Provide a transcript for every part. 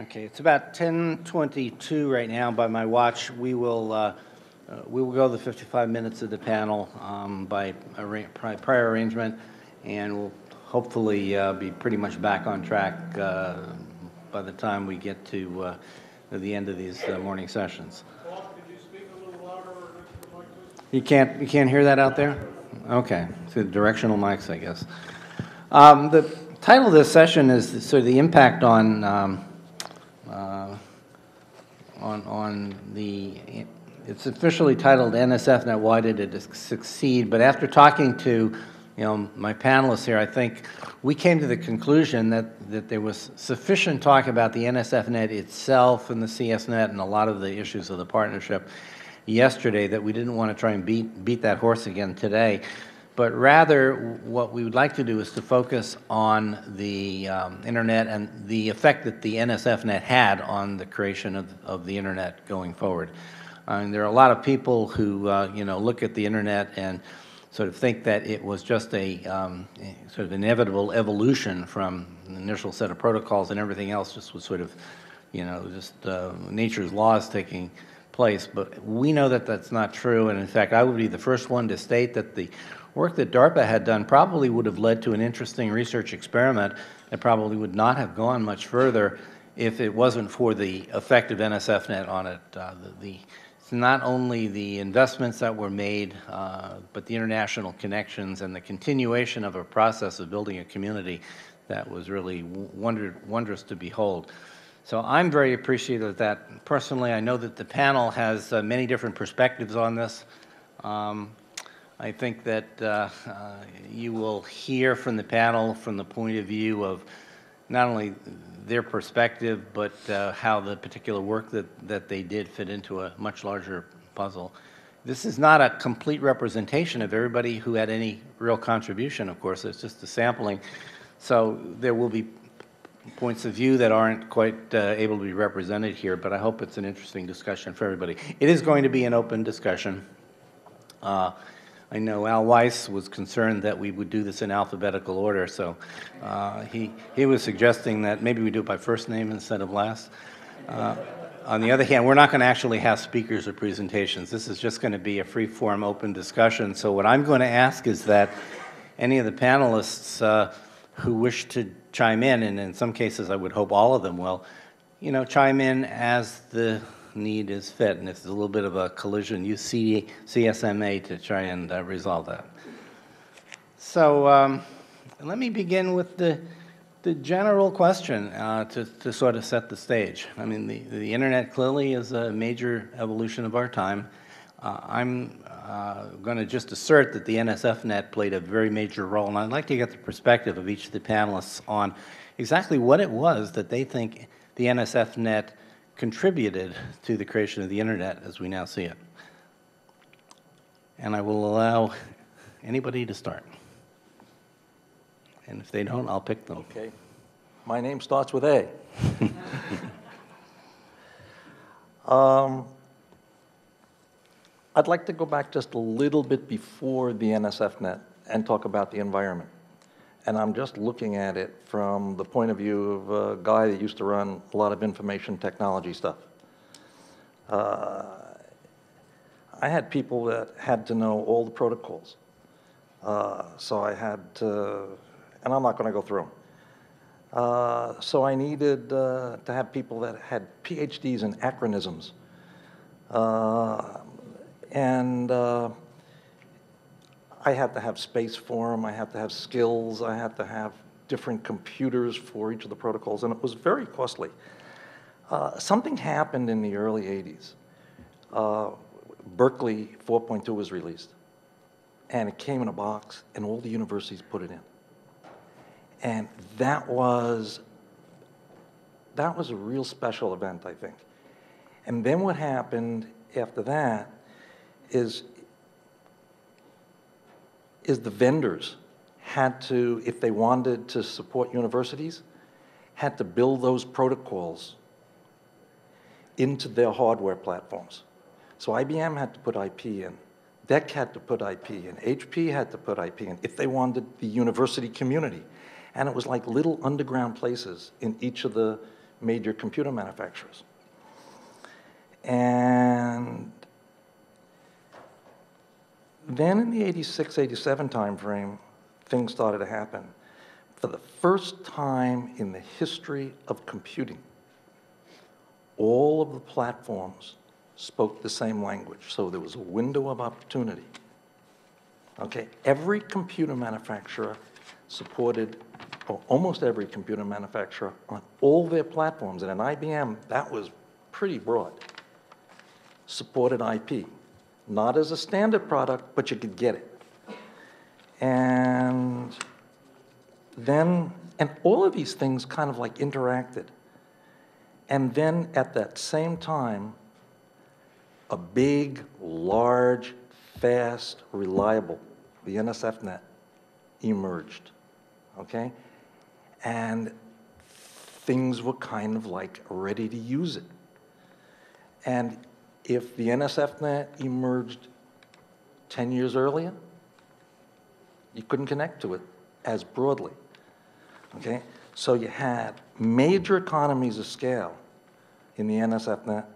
Okay, it's about 10:22 right now by my watch. We will go the 55 minutes of the panel by prior arrangement, and we'll hopefully be pretty much back on track by the time we get to the end of these morning sessions. Wolff, could you speak a little louder or next to the mic, You can't hear that out there? Okay, so directional mics, I guess. The title of this session is sort of the impact on the. It's officially titled NSFNET, Why Did It Succeed? But after talking to my panelists here, I think we came to the conclusion that there was sufficient talk about the NSFNET itself and the CSNet and a lot of the issues of the partnership yesterday that we didn't want to try and beat that horse again today. But rather, what we would like to do is to focus on the Internet and the effect that the NSFNET had on the creation of the Internet going forward. There are a lot of people who look at the Internet and sort of think that it was just a sort of inevitable evolution from the initial set of protocols, and everything else just was sort of, just nature's laws taking place. But we know that that's not true, and in fact, I would be the first one to state that the work that DARPA had done probably would have led to an interesting research experiment that probably would not have gone much further if it wasn't for the effect of NSFNET on it. It's not only the investments that were made, but the international connections and the continuation of a process of building a community that was really wondrous to behold. So I'm very appreciative of that. Personally, I know that the panel has many different perspectives on this. I think that you will hear from the panel from the point of view of not only their perspective, but how the particular work that they did fit into a much larger puzzle. This is not a complete representation of everybody who had any real contribution, of course. It's just a sampling. So there will be points of view that aren't quite able to be represented here, but I hope it's an interesting discussion for everybody. It is going to be an open discussion. I know Al Weis was concerned that we would do this in alphabetical order, so he was suggesting that maybe we do it by first name instead of last. On the other hand, we're not going to actually have speakers or presentations. This is just going to be a free-form open discussion. So what I'm going to ask is that any of the panelists who wish to chime in, and in some cases I would hope all of them will, chime in as the need is fit, and if there's a little bit of a collision, use CSMA to try and resolve that. So let me begin with the general question to sort of set the stage. I mean, the Internet clearly is a major evolution of our time. I'm going to just assert that the NSFNET played a very major role, and I'd like to get the perspective of each of the panelists on exactly what it was that they think the NSFNET contributed to the creation of the Internet as we now see it. And I will allow anybody to start. And if they don't, I'll pick them. Okay. My name starts with A. I'd like to go back just a little bit before the NSFNET and talk about the environment. And I'm just looking at it from the point of view of a guy that used to run a lot of information technology stuff. I had people that had to know all the protocols. So I had to, and I'm not going to go through them. So I needed to have people that had PhDs in acronyms. I had to have space for them, I had to have skills, I had to have different computers for each of the protocols, and it was very costly. Something happened in the early 80s. Berkeley 4.2 was released, and it came in a box, and all the universities put it in. And that was a real special event, I think. And then what happened after that is the vendors had to, if they wanted to support universities, had to build those protocols into their hardware platforms. So IBM had to put IP in, DEC had to put IP in, HP had to put IP in, if they wanted the university community. And it was like little underground places in each of the major computer manufacturers. And then in the 86, 87 timeframe, things started to happen. For the first time in the history of computing, all of the platforms spoke the same language, so there was a window of opportunity. Okay, every computer manufacturer supported, or almost every computer manufacturer on all their platforms, and at IBM, that was pretty broad, supported IP. Not as a standard product, but you could get it. And then, and all of these things kind of like interacted. And then at that same time, a big, large, fast, reliable, the NSFNET emerged, okay? And things were kind of like ready to use it. And if the NSFNET emerged 10 years earlier, you couldn't connect to it as broadly, okay? So you had major economies of scale in the NSFNET.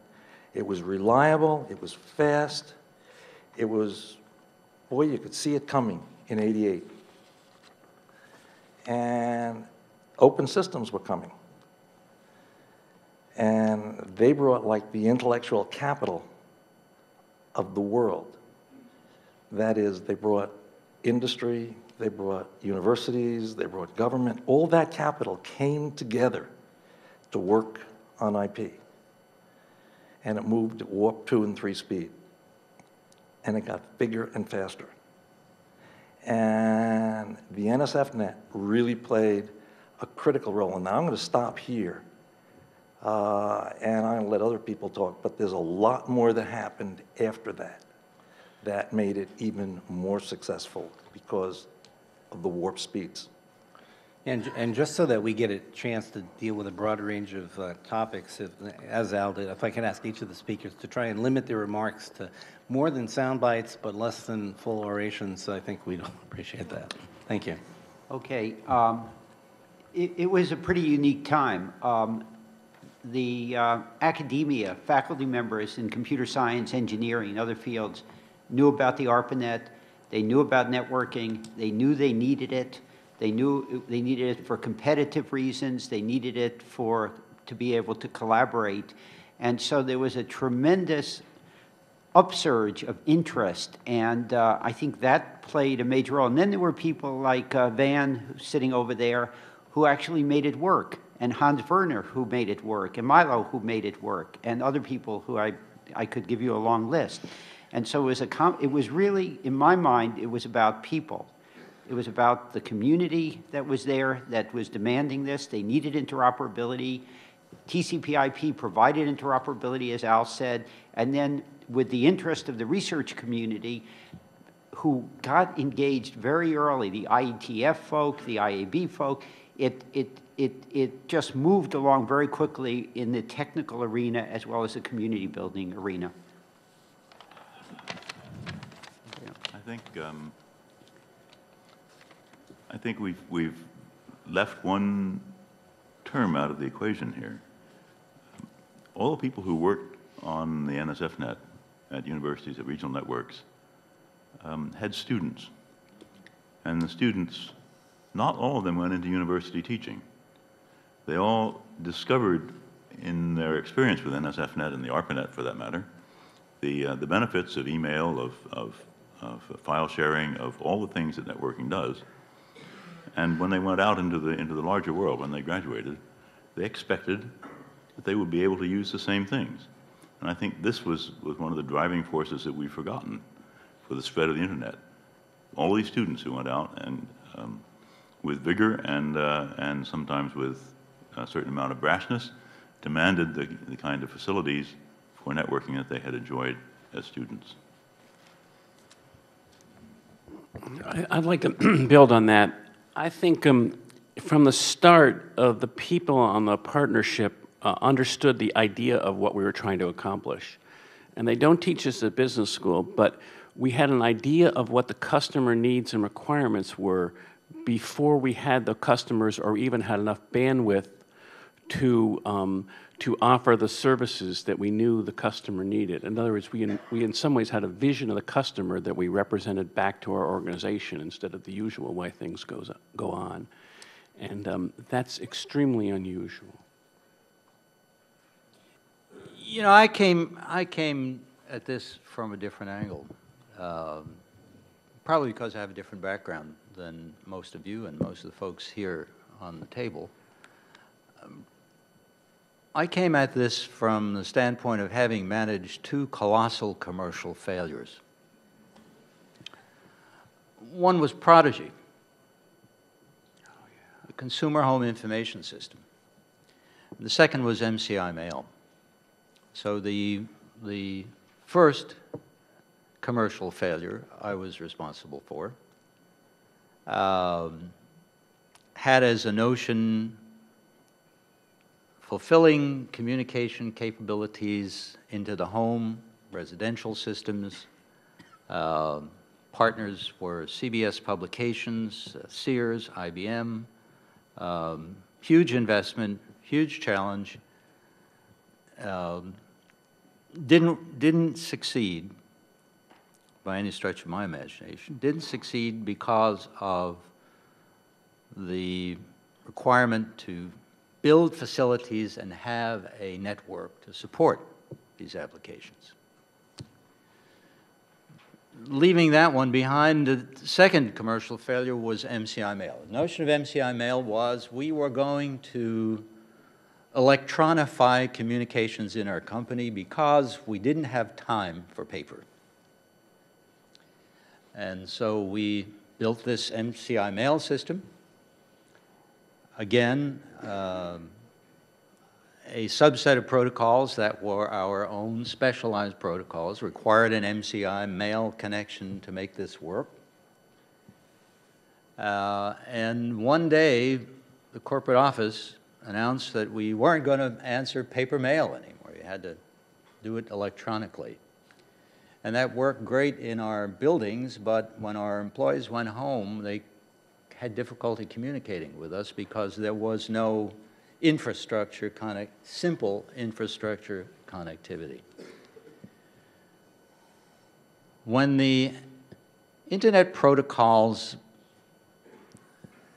It was reliable, it was fast, it was, boy, you could see it coming in '88. And open systems were coming. And they brought like the intellectual capital of the world. That is, they brought industry, they brought universities, they brought government. All that capital came together to work on IP. And it moved at warp 2 and 3 speed. And it got bigger and faster. And the NSFNET really played a critical role. And now I'm going to stop here. And I'm going to let other people talk, but there's a lot more that happened after that that made it even more successful because of the warp speeds. And just so that we get a chance to deal with a broad range of topics, as Al did, if I can ask each of the speakers to try and limit their remarks to more than sound bites, but less than full orations, I think we'd appreciate that. Thank you. Okay. It was a pretty unique time. The academia, faculty members in computer science, engineering, and other fields knew about the ARPANET. They knew about networking. They knew they needed it. They knew they needed it for competitive reasons. They needed it to be able to collaborate. And so there was a tremendous upsurge of interest, and I think that played a major role. And then there were people like Van, who's sitting over there, who actually made it work, and Hans Werner, who made it work, and Milo, who made it work, and other people who I could give you a long list. And so it was really, in my mind, it was about people. It was about the community that was there, that was demanding this. They needed interoperability. TCP/IP provided interoperability, as Al said, and then with the interest of the research community, who got engaged very early, the IETF folk, the IAB folk, it just moved along very quickly in the technical arena as well as the community building arena. I think we've left one term out of the equation here. All the people who worked on the NSFNET at universities, at regional networks, had students. And the students, not all of them went into university teaching. They all discovered in their experience with NSFNET and the ARPANET, for that matter, the benefits of email, of file sharing, of all the things that networking does. And when they went out into the larger world, when they graduated, they expected that they would be able to use the same things. And I think this was one of the driving forces that we've forgotten for the spread of the internet. All these students who went out and with vigor and sometimes with a certain amount of brashness, demanded the kind of facilities for networking that they had enjoyed as students. I'd like to build on that. I think from the start of the people on the partnership understood the idea of what we were trying to accomplish. And they don't teach us at business school, but we had an idea of what the customer needs and requirements were before we had the customers or even had enough bandwidth to offer the services that we knew the customer needed. In other words, we in some ways had a vision of the customer that we represented back to our organization instead of the usual way things go on. And that's extremely unusual. You know, I came at this from a different angle, probably because I have a different background than most of you and most of the folks here on the table. I came at this from the standpoint of having managed two colossal commercial failures. One was Prodigy, the Consumer Home Information System. The second was MCI Mail. So the first commercial failure I was responsible for had as a notion fulfilling communication capabilities into the home, residential systems. Partners were CBS Publications, Sears, IBM. Huge investment, huge challenge. Didn't succeed by any stretch of my imagination. Didn't succeed because of the requirement to build facilities and have a network to support these applications. Leaving that one behind, the second commercial failure was MCI Mail. The notion of MCI Mail was we were going to electronify communications in our company because we didn't have time for paper. And so we built this MCI Mail system. Again, a subset of protocols that were our own specialized protocols required an MCI Mail connection to make this work. And one day, the corporate office announced that we weren't going to answer paper mail anymore. You had to do it electronically. And that worked great in our buildings, but when our employees went home, they had difficulty communicating with us because there was no infrastructure, simple infrastructure connectivity. When the internet protocols,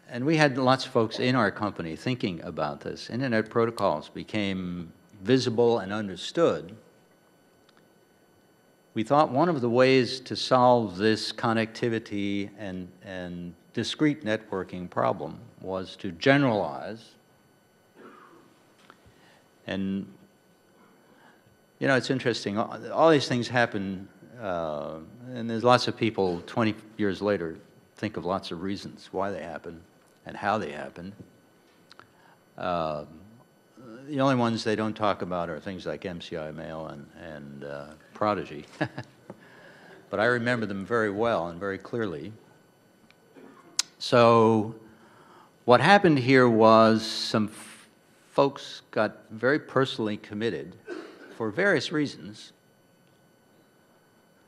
and we had lots of folks in our company thinking about this, internet protocols became visible and understood, we thought one of the ways to solve this connectivity and discrete networking problem was to generalize. And, you know, it's interesting. All these things happen, and there's lots of people 20 years later think of lots of reasons why they happen and how they happened. The only ones they don't talk about are things like MCI Mail and Prodigy. But I remember them very well and very clearly. So what happened here was some folks got very personally committed for various reasons.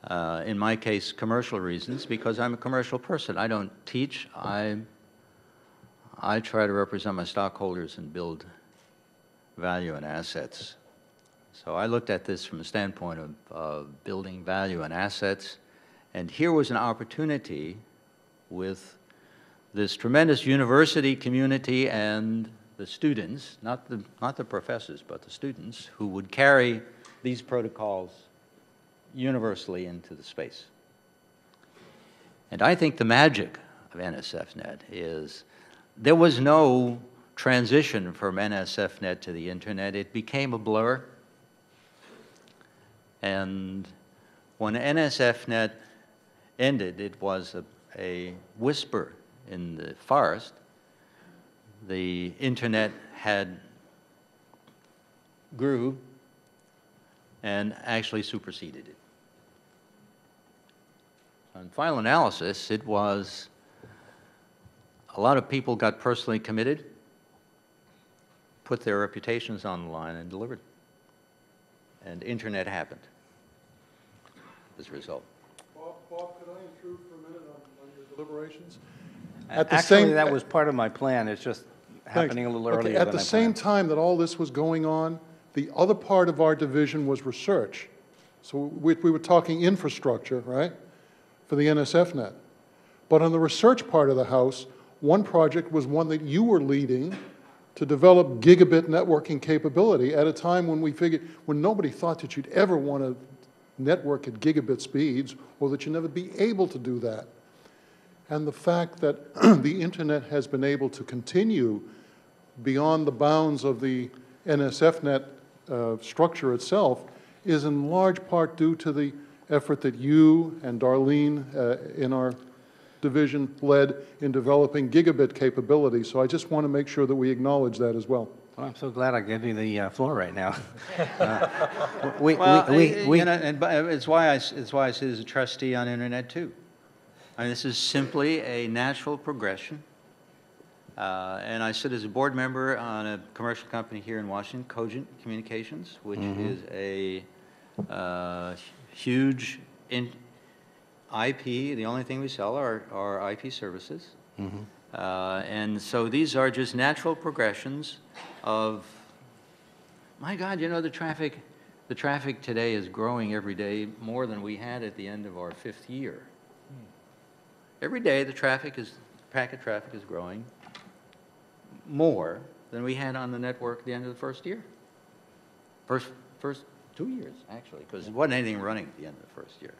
In my case, commercial reasons, because I'm a commercial person. I don't teach. I try to represent my stockholders and build value and assets. So I looked at this from the standpoint of building value and assets, and here was an opportunity with this tremendous university community and the students, not the professors, but the students, who would carry these protocols universally into the space. And I think the magic of NSFNet is there was no transition from NSFNet to the internet. It became a blur. And when NSFNet ended, it was a whisper in the forest. The internet grew and actually superseded it. On final analysis, it was a lot of people got personally committed, put their reputations on the line, and delivered. And internet happened as a result. Bob, could I intrude for a minute on your deliberations? Actually, that was part of my plan. It's just happening a little Okay, earlier than at the I same planned. time that all this was going on, the other part of our division was research. So we were talking infrastructure, right, for the NSFNet. But on the research part of the house, one project was one that you were leading to develop gigabit networking capability at a time when we figured, when nobody thought that you'd ever want to network at gigabit speeds or that you'd never be able to do that. And the fact that the internet has been able to continue beyond the bounds of the NSFNet structure itself is in large part due to the effort that you and Darlene in our division led in developing gigabit capability. So I just want to make sure that we acknowledge that as well. Well, I'm so glad I gave you the floor right now. You know, and it's why I sit as a trustee on Internet too. I mean, this is simply a natural progression. And I sit as a board member on a commercial company here in Washington, Cogent Communications, which is a huge IP. The only thing we sell are IP services. And so these are just natural progressions of, my God, you know, the traffic today is growing every day more than we had at the end of our 5th year. Every day the packet traffic is growing more than we had on the network at the end of the 1st year. First 2 years, actually, because there wasn't anything running at the end of the 1st year.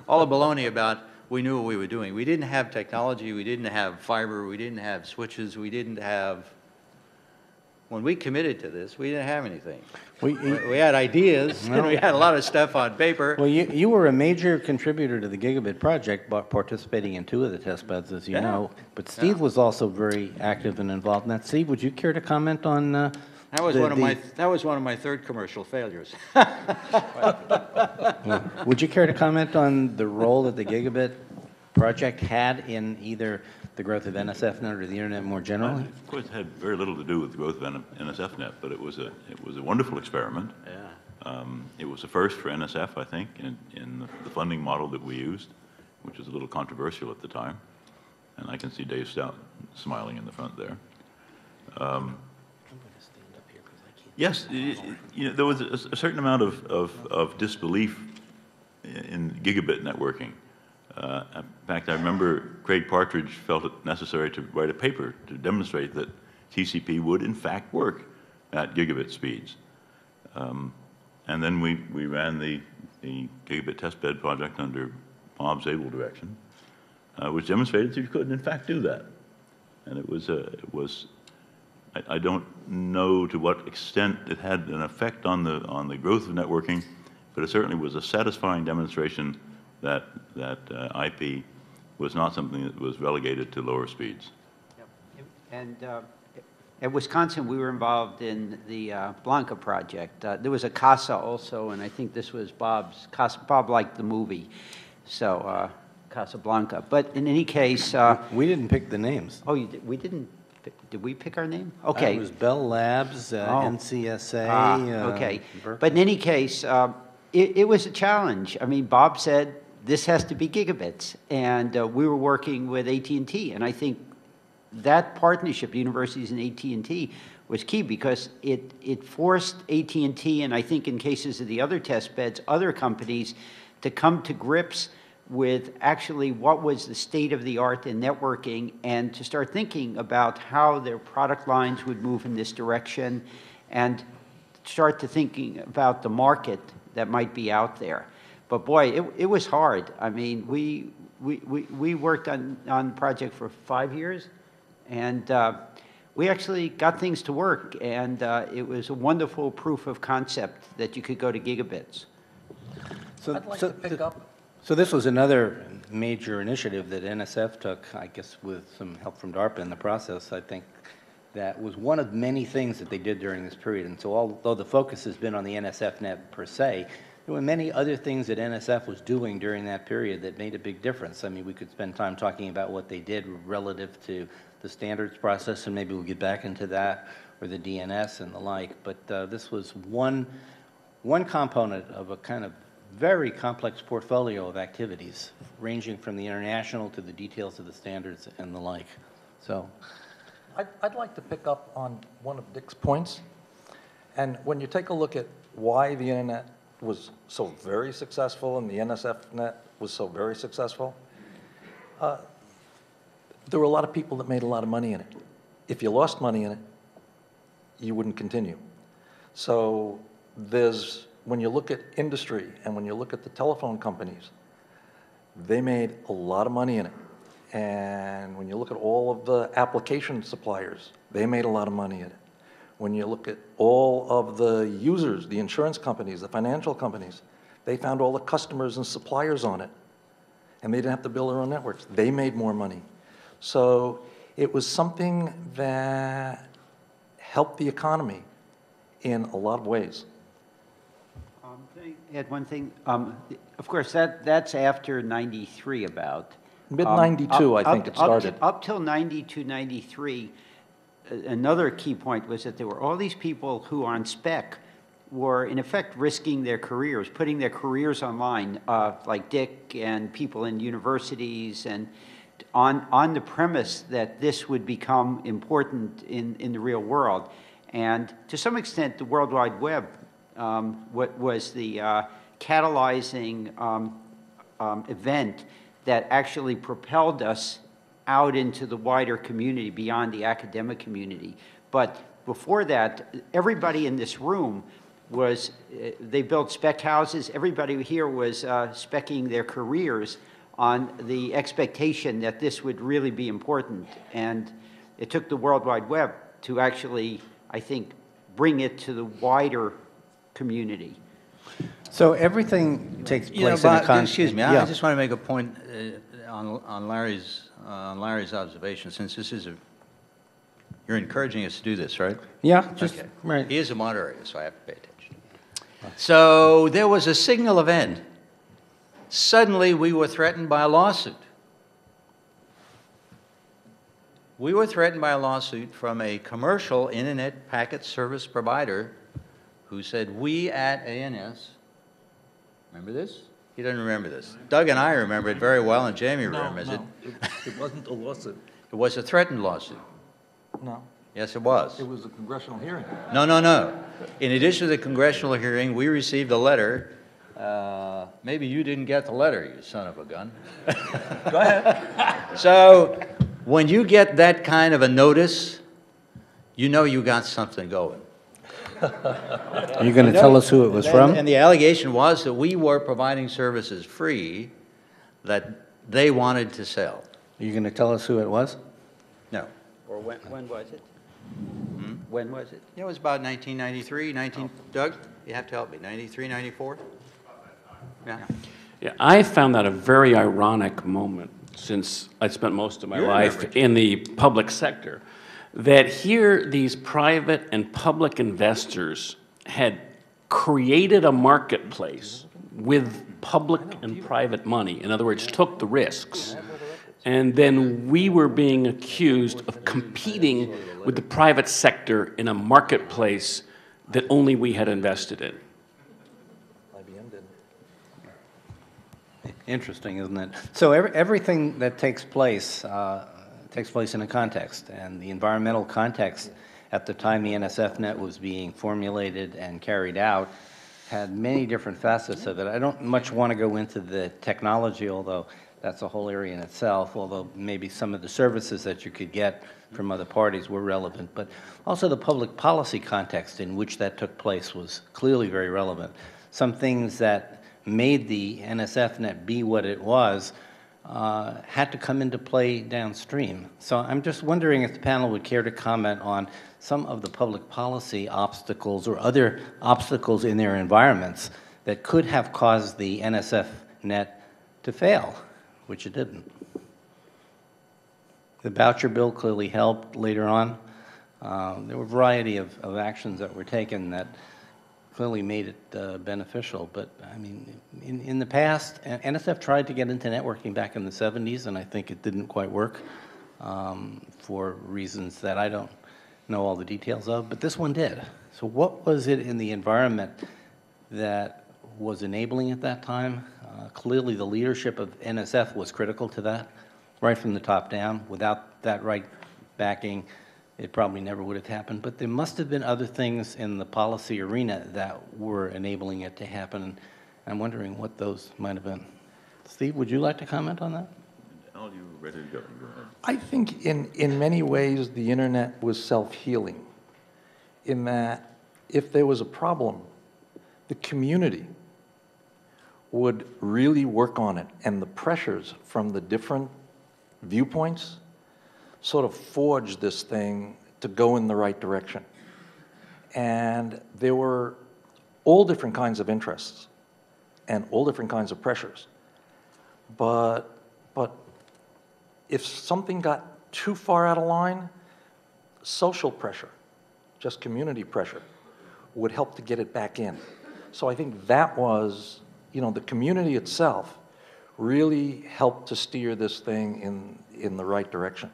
All the baloney about we knew what we were doing. We didn't have technology, we didn't have fiber, we didn't have switches, we didn't have, when we committed to this, we didn't have anything. We had ideas, and we had a lot of stuff on paper. Well, you were a major contributor to the Gigabit project, participating in 2 of the test beds, as you know. But Steve was also very active and involved in that. Steve, would you care to comment on that was one of my 3rd commercial failures. Would you care to comment on the role that the Gigabit project had in either the growth of NSFNet or the internet more generally? Of course, it had very little to do with the growth of NSFNet, but it was a wonderful experiment. Yeah. It was the first for NSF, I think, in the funding model that we used, which was a little controversial at the time. And I can see Dave Stout smiling in the front there. Yes, you know, there was a certain amount of disbelief in gigabit networking. In fact, I remember Craig Partridge felt it necessary to write a paper to demonstrate that TCP would in fact work at gigabit speeds. And then we ran the gigabit testbed project under Bob's able direction, which demonstrated that you could in fact do that. And it was I don't know to what extent it had an effect on the growth of networking, but it certainly was a satisfying demonstration that IP was not something that was relegated to lower speeds. Yep. And at Wisconsin, we were involved in the Blanca project. There was a CASA also, and I think this was Bob's. Bob liked the movie, so Casablanca. But in any case, we didn't pick the names. Oh, we didn't. Did we pick our name? Okay. It was Bell Labs, NCSA. Okay. Berkeley. But in any case, it was a challenge. I mean, Bob said this has to be gigabits, and we were working with AT&T, and I think that partnership, universities and AT&T, was key because it forced AT&T, and I think in cases of the other test beds, other companies, to come to grips with actually what was the state of the art in networking and to start thinking about how their product lines would move in this direction and start to thinking about the market that might be out there. But boy, it was hard. I mean, we worked on the project for 5 years, and we actually got things to work, and it was a wonderful proof of concept that you could go to gigabits. So this was another major initiative that NSF took, I guess with some help from DARPA in the process. I think that was one of many things that they did during this period. And so although the focus has been on the NSFNet per se, there were many other things that NSF was doing during that period that made a big difference. I mean, we could spend time talking about what they did relative to the standards process, and maybe we'll get back into that, or the DNS and the like. But this was one component of a kind of very complex portfolio of activities, ranging from the international to the details of the standards and the like. So, I'd like to pick up on one of Dick's points. And when you take a look at why the internet was so very successful and the NSFNet was so very successful, there were a lot of people that made a lot of money in it. If you lost money in it, you wouldn't continue. So when you look at industry and when you look at the telephone companies, they made a lot of money in it. And when you look at all of the application suppliers, they made a lot of money in it. When you look at all of the users, the insurance companies, the financial companies, they found all the customers and suppliers on it. And they didn't have to build their own networks. They made more money. So it was something that helped the economy in a lot of ways. Can I add one thing? Of course, that's after 93 about. Mid-92, I think it started. Up till 92, 93, another key point was that there were all these people who on spec were in effect risking their careers, putting their careers online, like Dick and people in universities, and on the premise that this would become important in the real world. And to some extent, the World Wide Web what was the catalyzing event that actually propelled us out into the wider community, beyond the academic community. But before that, everybody in this room was, they built spec houses. Everybody here was speccing their careers on the expectation that this would really be important. And it took the World Wide Web to actually, I think, bring it to the wider community. So everything takes place in a excuse me, yeah. I just want to make a point on Larry's observation, since this is you're encouraging us to do this, right? Yeah, just, okay. right. He is a moderator, so I have to pay attention. So there was a signal event. Suddenly we were threatened by a lawsuit. We were threatened by a lawsuit from a commercial internet packet service provider who said, we at ANS, remember this? He doesn't remember this. Doug and I remember it very well, and Jamie remembers it. It wasn't a lawsuit. It was a threatened lawsuit. No. Yes, it was. It was a congressional hearing. No, no, no. In addition to the congressional hearing, we received a letter. Maybe you didn't get the letter, you son of a gun. Go ahead. So when you get that kind of a notice, you know you got something going. Are you going to tell us who it was from? And the allegation was that we were providing services free that they wanted to sell. Are you going to tell us who it was? No. Or when was it? When was it? Yeah, it was about 1993, Doug, you have to help me, 93, 94? Yeah. Yeah, I found that a very ironic moment, since I spent most of my life in the public sector, that here these private and public investors had created a marketplace with public and private money. In other words, took the risks. And then we were being accused of competing with the private sector in a marketplace that only we had invested in. IBM did. Interesting, isn't it? So everything that takes place in a context, and the environmental context at the time the NSFNet was being formulated and carried out had many different facets of it. I don't much want to go into the technology, although that's a whole area in itself, although maybe some of the services that you could get from other parties were relevant. But also the public policy context in which that took place was clearly very relevant. Some things that made the NSFNet be what it was had to come into play downstream. So I'm just wondering if the panel would care to comment on some of the public policy obstacles or other obstacles in their environments that could have caused the NSFNet to fail, which it didn't. The voucher bill clearly helped later on. There were a variety of actions that were taken that clearly made it beneficial. But I mean, in the past, NSF tried to get into networking back in the 70s, and I think it didn't quite work for reasons that I don't know all the details of, but this one did. So what was it in the environment that was enabling at that time? Clearly the leadership of NSF was critical to that, right from the top down. Without that right backing, it probably never would have happened. But there must have been other things in the policy arena that were enabling it to happen. I'm wondering what those might have been. Steve, would you like to comment on that? Al, you ready to go? Go ahead. I think in many ways the internet was self-healing, in that if there was a problem, the community would really work on it, and the pressures from the different viewpoints sort of forged this thing to go in the right direction. And there were all different kinds of interests and all different kinds of pressures. But if something got too far out of line, social pressure, just community pressure, would help to get it back in. So I think that was, the community itself really helped to steer this thing in the right direction.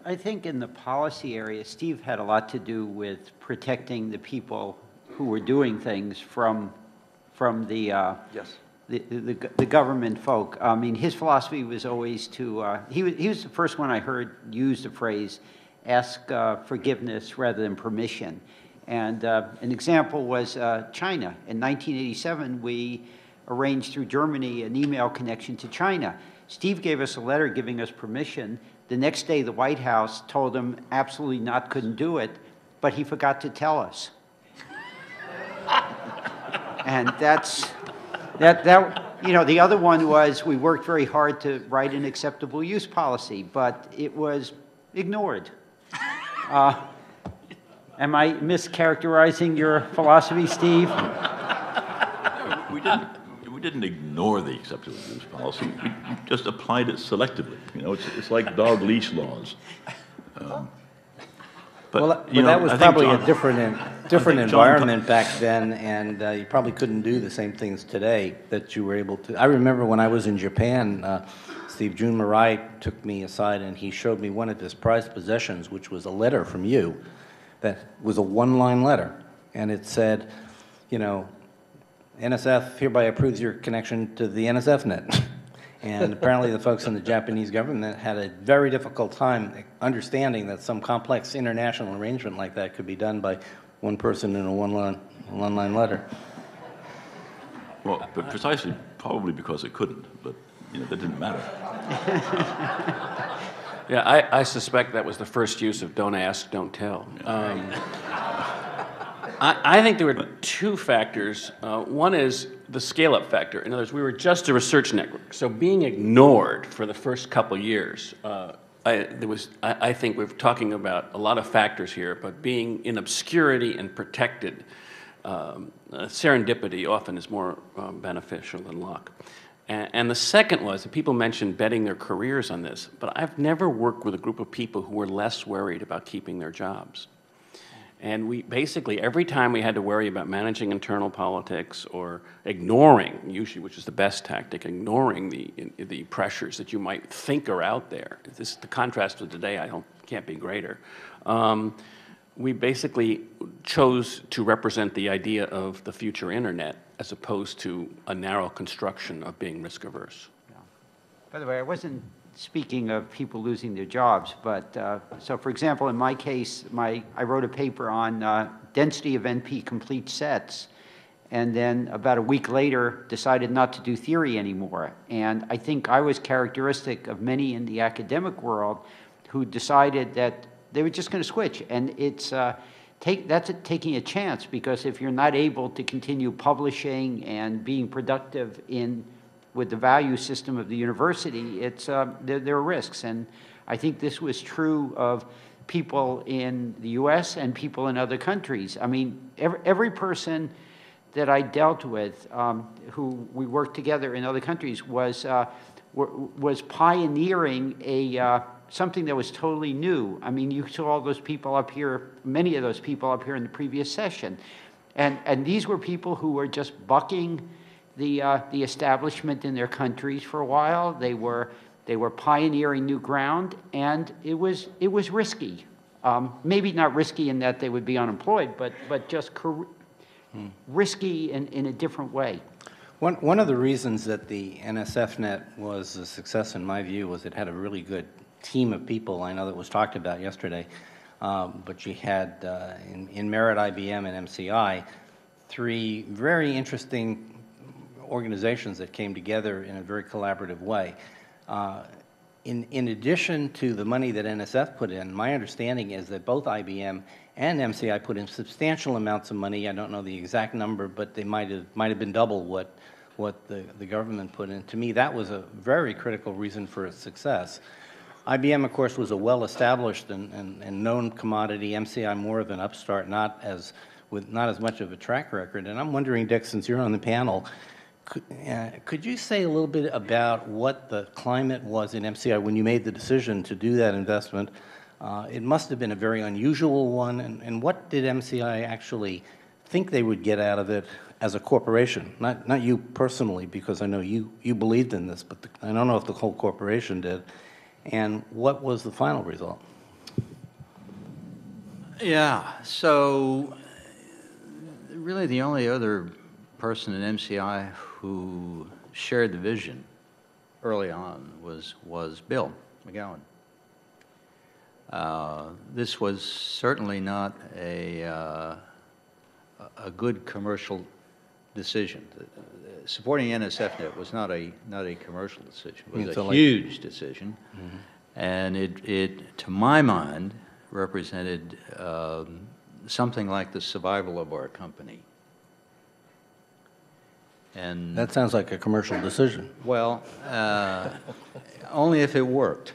I think in the policy area, Steve had a lot to do with protecting the people who were doing things from the Yes. the government folk. I mean, his philosophy was always to, he was the first one I heard use the phrase, ask forgiveness rather than permission. And an example was China. In 1987, we arranged through Germany an email connection to China. Steve gave us a letter giving us permission. The next day, the White House told him absolutely not, couldn't do it, but he forgot to tell us. And the other one was we worked very hard to write an acceptable use policy, but it was ignored. Am I mischaracterizing your philosophy, Steve? We didn't ignore the acceptable use policy. We just applied it selectively. It's like dog leash laws. But that was probably a different environment John, back then, and you probably couldn't do the same things today that you were able to. I remember when I was in Japan, Steve, Jun Marai took me aside and he showed me one of his prized possessions, which was a letter from you that was a one-line letter. And it said, NSF hereby approves your connection to the NSFNET. And apparently the folks in the Japanese government had a very difficult time understanding that some complex international arrangement like that could be done by one person in a one-line letter. Well, but precisely, probably because it couldn't, but that didn't matter. Yeah, I suspect that was the first use of don't ask, don't tell. I think there were two factors. One is the scale-up factor. In other words, we were just a research network, so being ignored for the first couple years, I think we're talking about a lot of factors here, but being in obscurity and protected, serendipity often is more beneficial than luck. And the second was, people mentioned betting their careers on this, but I've never worked with a group of people who were less worried about keeping their jobs. And we basically, every time we had to worry about managing internal politics or ignoring, usually, which is the best tactic, ignoring the pressures that you might think are out there. The contrast with today, can't be greater. We basically chose to represent the idea of the future internet as opposed to a narrow construction of being risk averse. Yeah. By the way, I wasn't speaking of people losing their jobs, but so for example, in my case, I wrote a paper on density of NP complete sets, and then about a week later decided not to do theory anymore. And I think I was characteristic of many in the academic world who decided that they were just going to switch. And that's taking a chance, because if you're not able to continue publishing and being productive with the value system of the university, there are risks. And I think this was true of people in the US and people in other countries. I mean, every person that I dealt with, who we worked together in other countries, was pioneering something that was totally new. I mean, you saw all those people up here, many of those people up here in the previous session. And these were people who were just bucking the establishment in their countries for a while. They were pioneering new ground, and it was risky. Maybe not risky in that they would be unemployed, but just risky in a different way. One of the reasons that the NSFNet was a success, in my view, was it had a really good team of people I know that was talked about yesterday, but you had in Marriott, IBM, and MCI, three very interesting organizations that came together in a very collaborative way. In addition to the money that NSF put in, my understanding is that both IBM and MCI put in substantial amounts of money. I don't know the exact number, but they might have been double what the government put in. To me, that was a very critical reason for its success. IBM, of course, was a well-established and known commodity. MCI more of an upstart, not as much of a track record. And I'm wondering, Dick, since you're on the panel, could you say a little bit about what the climate was in MCI when you made the decision to do that investment? It must have been a very unusual one, and what did MCI actually think they would get out of it as a corporation? Not you personally, because I know you believed in this, but I don't know if the whole corporation did. And what was the final result? Yeah, so really the only other person in MCI who shared the vision early on was Bill McGowan. This was certainly not a good commercial decision. Supporting NSFNet was not a commercial decision. It was a huge decision, and it, to my mind, represented something like the survival of our company. And That sounds like a commercial decision. well, only if it worked.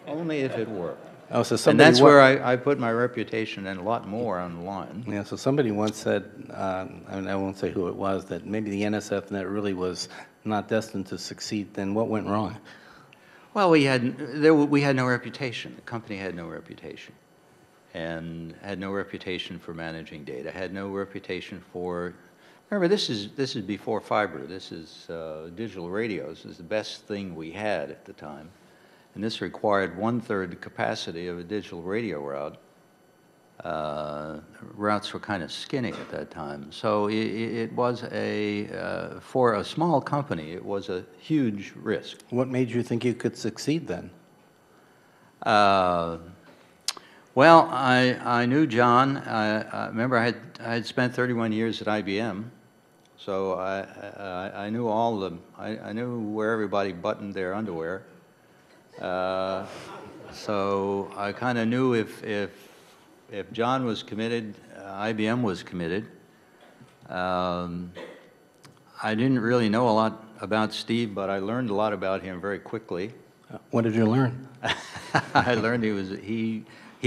Only if it worked. Oh, so And somebody that's where I put my reputation and a lot more on the line. Yeah, so somebody once said, I won't say who it was, that maybe the NSFNet really was not destined to succeed. Then what went wrong? Well, we had no reputation. The company had no reputation, and had no reputation for managing data. Had no reputation for. Remember, this is before fiber. This is digital radios. This is the best thing we had at the time, and this required 1/3 the capacity of a digital radio route. Routes were kind of skinny at that time, so it was for a small company, it was a huge risk. What made you think you could succeed then? Well, I knew John. I remember I had spent 31 years at IBM, so I knew I knew where everybody buttoned their underwear. So I kind of knew if John was committed, IBM was committed. I didn't really know a lot about Steve, but I learned a lot about him very quickly. What did you learn? I learned he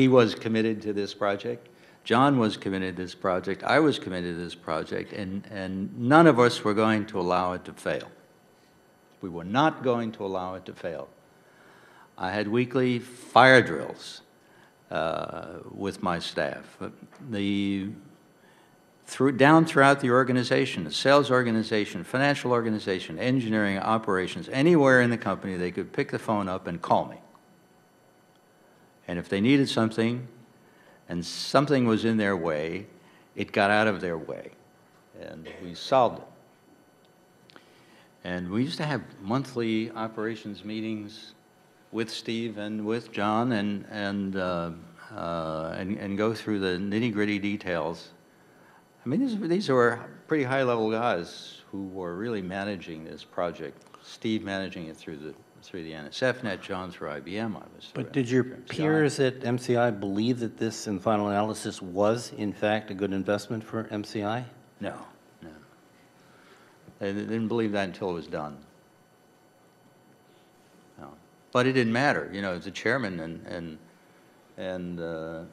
was committed to this project. John was committed to this project. I was committed to this project, and none of us were going to allow it to fail. We were not going to allow it to fail. I had weekly fire drills with my staff. Down throughout the organization, the sales organization, financial organization, engineering, operations, anywhere in the company, they could pick the phone up and call me. And if they needed something, and something was in their way, it got out of their way, and we solved it. And we used to have monthly operations meetings with Steve and with John, and go through the nitty-gritty details. I mean, these were pretty high-level guys who were really managing this project. Steve managing it through the NSFNet, John through IBM. But did your peers at MCI believe that this, in final analysis, was in fact a good investment for MCI? No. They didn't believe that until it was done. No. But it didn't matter. You know, as the chairman and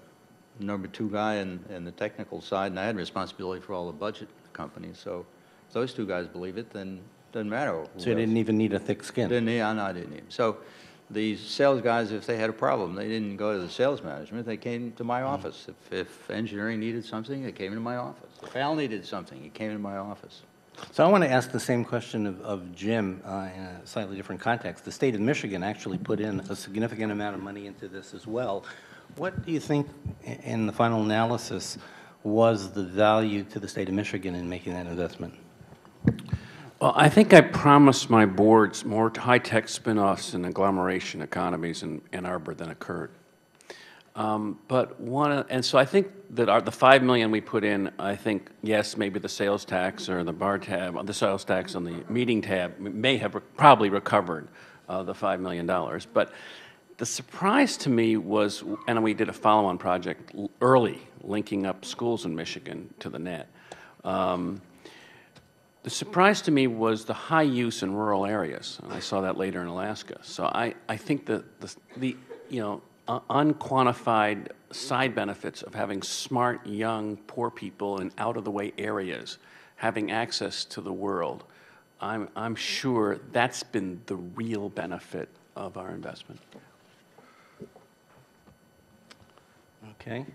number two guy in the technical side, and I had responsibility for all the budget in the company. So if those two guys believe it, then it doesn't matter. So you didn't even need a thick skin? I didn't even. So the sales guys, if they had a problem, they didn't go to the sales management. They came to my office. If engineering needed something, they came to my office. If Al needed something, he came to my office. So I want to ask the same question of Jim in a slightly different context. The state of Michigan actually put in a significant amount of money into this as well. What do you think, in the final analysis, was the value to the state of Michigan in making that investment? Well, I think I promised my boards more high-tech spin-offs and agglomeration economies in Ann Arbor than occurred. And so I think that the 5 million we put in, I think, yes, maybe the sales tax or the bar tab, the sales tax on the meeting tab may have probably recovered the $5 million. But the surprise to me was, and we did a follow-on project early, linking up schools in Michigan to the net. The surprise to me was the high use in rural areas, and I saw that later in Alaska. So I think that the unquantified side benefits of having smart, young, poor people in out-of-the-way areas having access to the world, I'm sure that's been the real benefit of our investment. Okay.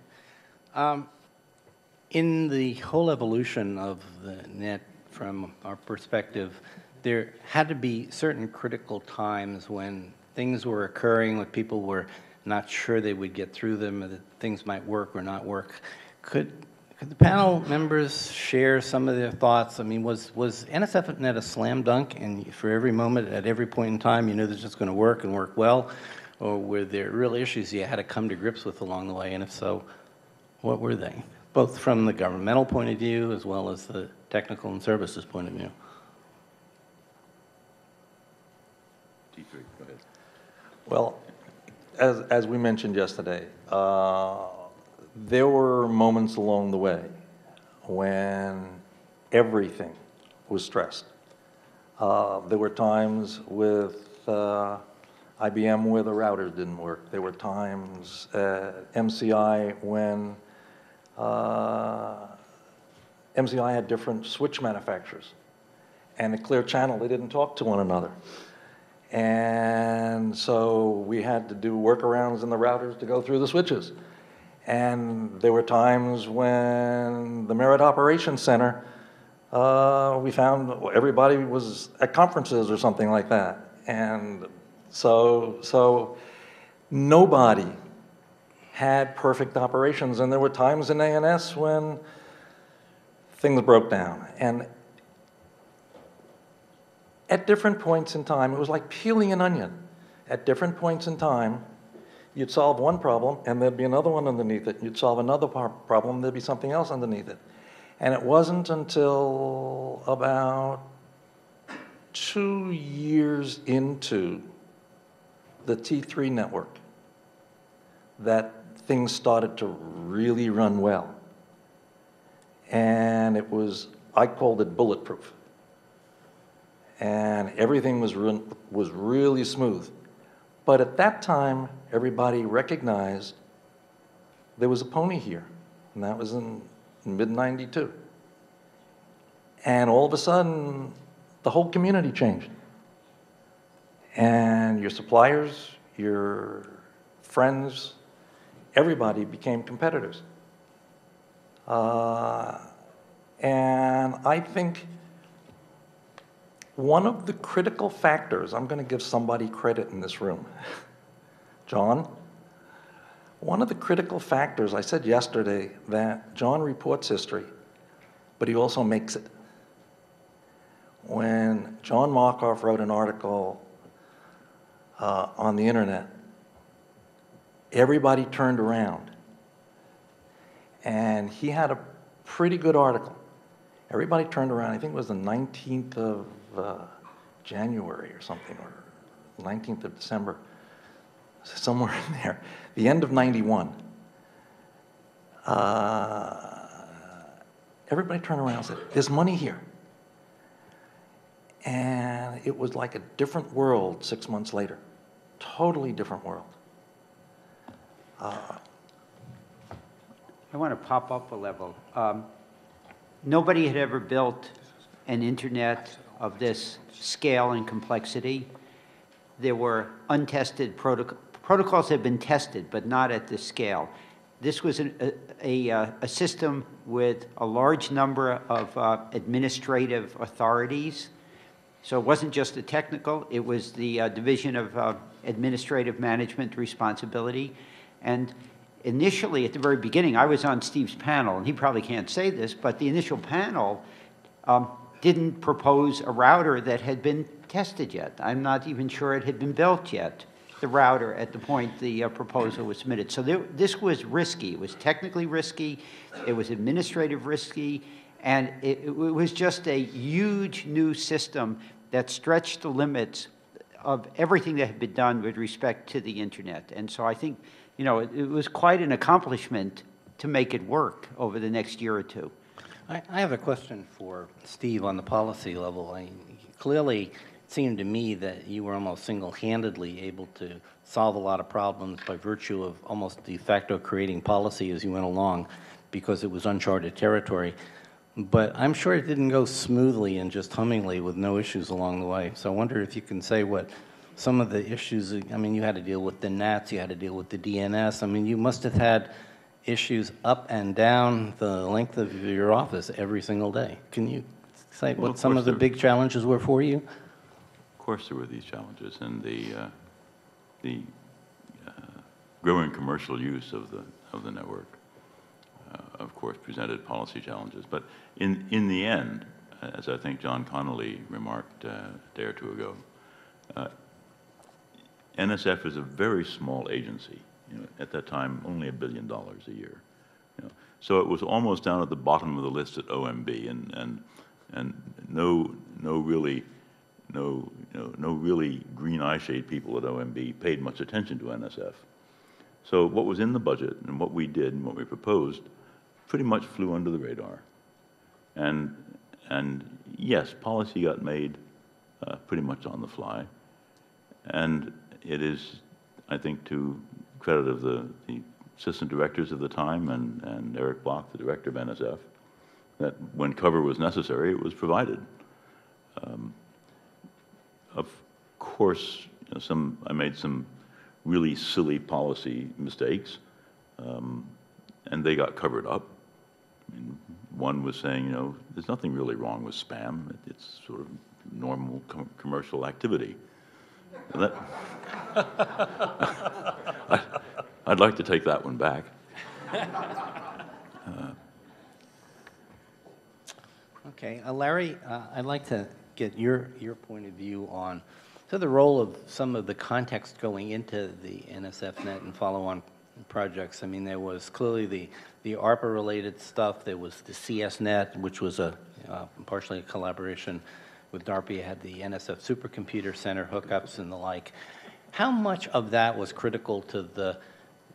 In the whole evolution of the net, from our perspective, there had to be certain critical times when things were occurring, when people were not sure they would get through them, or that things might work or not work. Could the panel members share some of their thoughts? I mean, was NSFNET a slam dunk, and for every moment, at every point in time, you knew this was going to work and work well? Or were there real issues you had to come to grips with along the way? And if so, what were they? Both from the governmental point of view as well as the technical and services point of view. T3, go ahead. Well, as we mentioned yesterday, there were moments along the way when everything was stressed. There were times with IBM where the routers didn't work. There were times at MCI when MCI had different switch manufacturers, and a clear channel, they didn't talk to one another. And so we had to do workarounds in the routers to go through the switches. And there were times when the Marriott Operations Center, we found everybody was at conferences or something like that. And so nobody had perfect operations, and there were times in ANS when things broke down. And at different points in time, it was like peeling an onion. At different points in time, you'd solve one problem, and there'd be another one underneath it. You'd solve another problem, there'd be something else underneath it. And it wasn't until about 2 years into the T3 network that things started to really run well. And it was, I called it bulletproof. And everything was really smooth. But at that time, everybody recognized there was a pony here, and that was in mid-92. And all of a sudden, the whole community changed. And your suppliers, your friends, everybody became competitors. And I think one of the critical factors, I'm going to give somebody credit in this room, John. One of the critical factors, I said yesterday that John reports history, but he also makes it. When John Markoff wrote an article on the internet, everybody turned around. And he had a pretty good article. Everybody turned around, I think it was the 19th of January or something, or 19th of December, somewhere in there, the end of 91. Everybody turned around and said, there's money here. And it was like a different world 6 months later, totally different world. I want to pop up a level. Nobody had ever built an internet of this scale and complexity. There were untested protocols had been tested, but not at this scale. This was a system with a large number of administrative authorities. So it wasn't just the technical, it was the division of administrative management responsibility. And initially, at the very beginning, I was on Steve's panel, and he probably can't say this, but the initial panel didn't propose a router that had been tested yet. I'm not even sure it had been built yet, the router, at the point the proposal was submitted. So this was risky. It was technically risky. It was administrative risky. And it was just a huge new system that stretched the limits of everything that had been done with respect to the internet. And so I think, you know, it was quite an accomplishment to make it work over the next year or two. I have a question for Steve on the policy level. Clearly, it seemed to me that you were almost single-handedly able to solve a lot of problems by virtue of almost de facto creating policy as you went along, because it was uncharted territory. But I'm sure it didn't go smoothly and just hummingly with no issues along the way. So I wonder if you can say what some of the issues, I mean, you had to deal with the NATs, you had to deal with the DNS. I mean, you must have had issues up and down the length of your office every single day. Can you say what some of the big challenges were for you? Of course there were these challenges, and the growing commercial use of the network, of course, presented policy challenges. But in the end, as I think John Connolly remarked a day or two ago, NSF is a very small agency. You know, at that time, only $1 billion a year. You know, so it was almost down at the bottom of the list at OMB, and no really green eye shade people at OMB paid much attention to NSF. So what was in the budget and what we did and what we proposed pretty much flew under the radar. And yes, policy got made pretty much on the fly. And it is, I think, to credit of the assistant directors of the time and Eric Block, the director of NSF, that when cover was necessary, it was provided. Of course, you know, I made some really silly policy mistakes, and they got covered up. I mean, one was saying, you know, there's nothing really wrong with spam. It's sort of normal commercial activity. I'd like to take that one back. Okay, Larry, I'd like to get your point of view on the role of some of the context going into the NSFNet and follow-on projects. I mean, there was clearly the ARPA-related stuff. There was the CSNet, which was partially a collaboration with DARPA. You had the NSF Supercomputer Center hookups and the like. How much of that was critical to the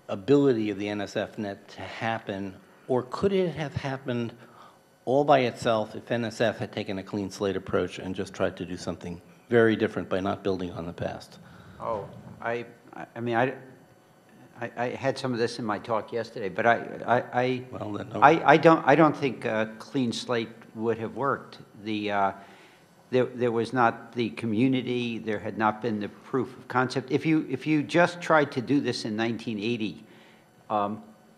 ability of the NSFNet to happen, or could it have happened all by itself if NSF had taken a clean slate approach and just tried to do something very different by not building on the past? Oh, I mean, I had some of this in my talk yesterday, but I don't think a clean slate would have worked. There was not the community. There had not been the proof of concept. If you just tried to do this in 1980,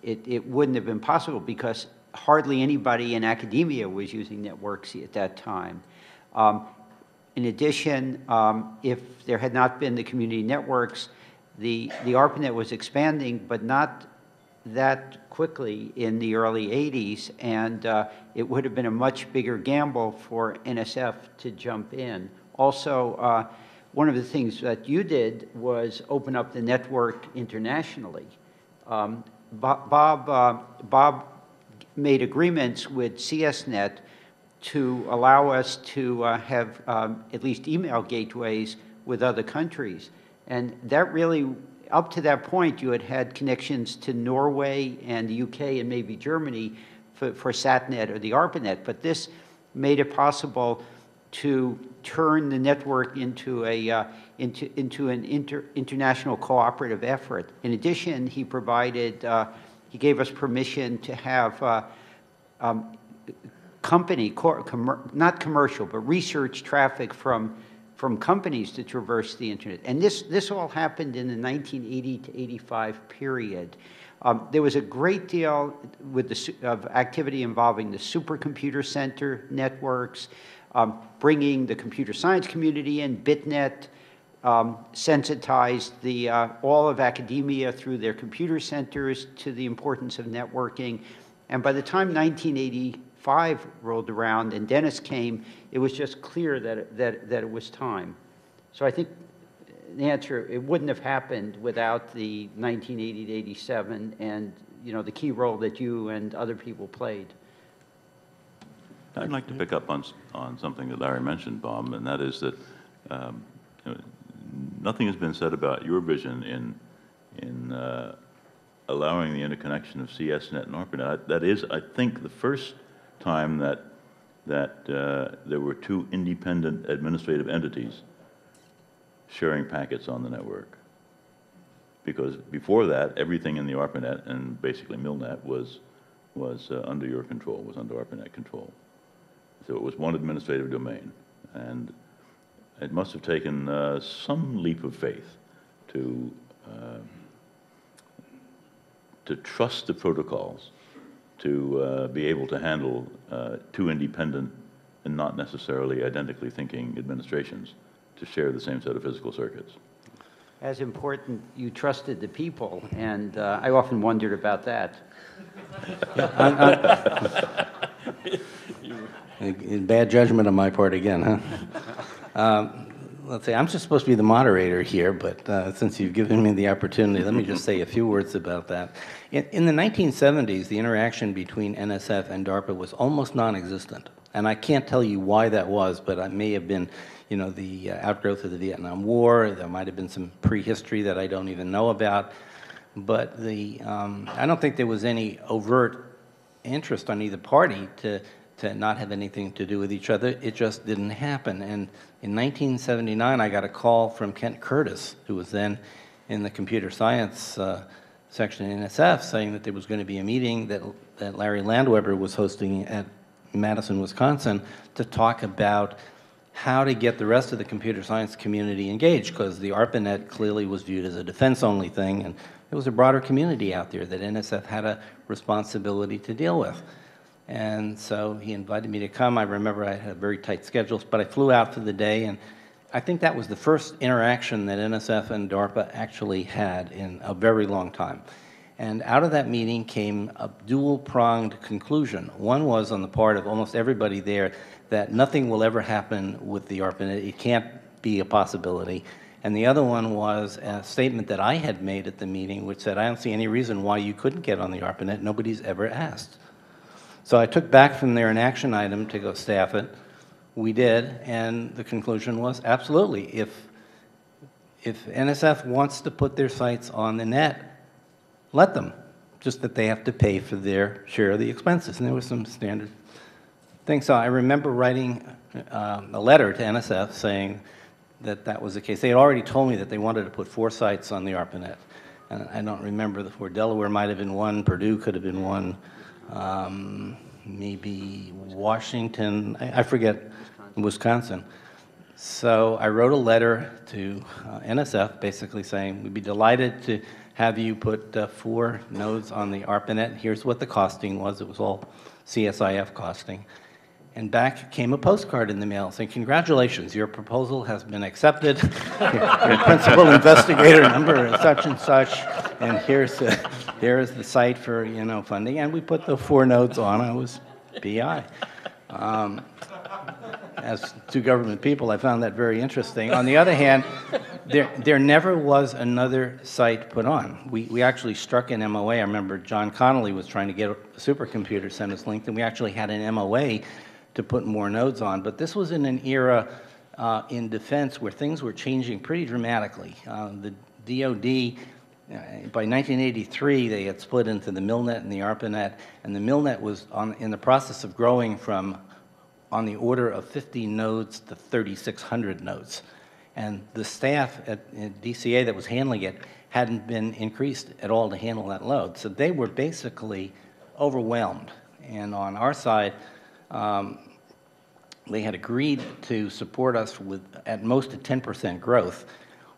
it wouldn't have been possible because hardly anybody in academia was using networks at that time. In addition, if there had not been the community networks, the ARPANET was expanding, but not that quickly in the early 80s, and it would have been a much bigger gamble for NSF to jump in. Also, one of the things that you did was open up the network internationally. Bob made agreements with CSNet to allow us to have at least email gateways with other countries. And that really, up to that point, you had connections to Norway and the UK and maybe Germany for SATNet or the ARPANET, but this made it possible to turn the network into an international cooperative effort. In addition, he gave us permission to have not commercial, but research traffic from companies to traverse the internet. And this all happened in the 1980 to 85 period. There was a great deal of activity involving the supercomputer center networks, bringing the computer science community in. BitNet sensitized all of academia through their computer centers to the importance of networking. And by the time 1985 1995 rolled around and Dennis came, it was just clear that it was time. So I think the answer, it wouldn't have happened without the 1980 to 87 and, you know, the key role that you and other people played. I'd like to pick up on something that Larry mentioned, Bob, and that is that you know, nothing has been said about your vision in allowing the interconnection of CSNet and ARPANET. That is, I think, the first time that there were two independent administrative entities sharing packets on the network. Because before that, everything in the ARPANET and basically MILNET was under your control, was under ARPANET control. So it was one administrative domain, and it must have taken some leap of faith to trust the protocols, to be able to handle two independent and not necessarily identically thinking administrations to share the same set of physical circuits. As important, you trusted the people, and I often wondered about that. Bad judgment on my part again, huh? Let's see, I'm just supposed to be the moderator here, but since you've given me the opportunity, let me just say a few words about that. In the 1970s, the interaction between NSF and DARPA was almost non-existent. And I can't tell you why that was, but it may have been, you know, the outgrowth of the Vietnam War. There might have been some prehistory that I don't even know about. But I don't think there was any overt interest on either party to not have anything to do with each other. It just didn't happen. And in 1979, I got a call from Kent Curtis, who was then in the computer science section in NSF, saying that there was going to be a meeting that Larry Landweber was hosting at Madison, Wisconsin, to talk about how to get the rest of the computer science community engaged, because the ARPANET clearly was viewed as a defense-only thing, and there was a broader community out there that NSF had a responsibility to deal with. And so he invited me to come. I remember I had very tight schedules, but I flew out for the day, and I think that was the first interaction that NSF and DARPA actually had in a very long time. And out of that meeting came a dual-pronged conclusion. One was on the part of almost everybody there that nothing will ever happen with the ARPANET. It can't be a possibility. And the other one was a statement that I had made at the meeting, which said, I don't see any reason why you couldn't get on the ARPANET. Nobody's ever asked. So I took back from there an action item to go staff it. We did, and the conclusion was absolutely. If NSF wants to put their sites on the net, let them, just that they have to pay for their share of the expenses. And there was some standard things. So I remember writing a letter to NSF saying that that was the case. They had already told me that they wanted to put 4 sites on the ARPANET. And I don't remember the 4. Delaware might have been one, Purdue could have been one, maybe Washington, I forget, Wisconsin. So I wrote a letter to NSF basically saying, we'd be delighted to have you put 4 nodes on the ARPANET. Here's what the costing was. It was all CSIF costing. And back came a postcard in the mail saying, congratulations, your proposal has been accepted. Your principal investigator number is such and such, and here is the site for, you know, funding. And we put the 4 nodes on. I was BI. As 2 government people, I found that very interesting. On the other hand, there never was another site put on. We actually struck an MOA. I remember John Connolly was trying to get a supercomputer sent us linked, and we actually had an MOA to put more nodes on. But this was in an era in defense where things were changing pretty dramatically. The DoD, by 1983, they had split into the MILNET and the ARPANET, and the MILNET was in the process of growing from on the order of 50 nodes to 3,600 nodes. And the staff at DCA that was handling it hadn't been increased at all to handle that load. So they were basically overwhelmed. And on our side, they had agreed to support us with at most a 10% growth.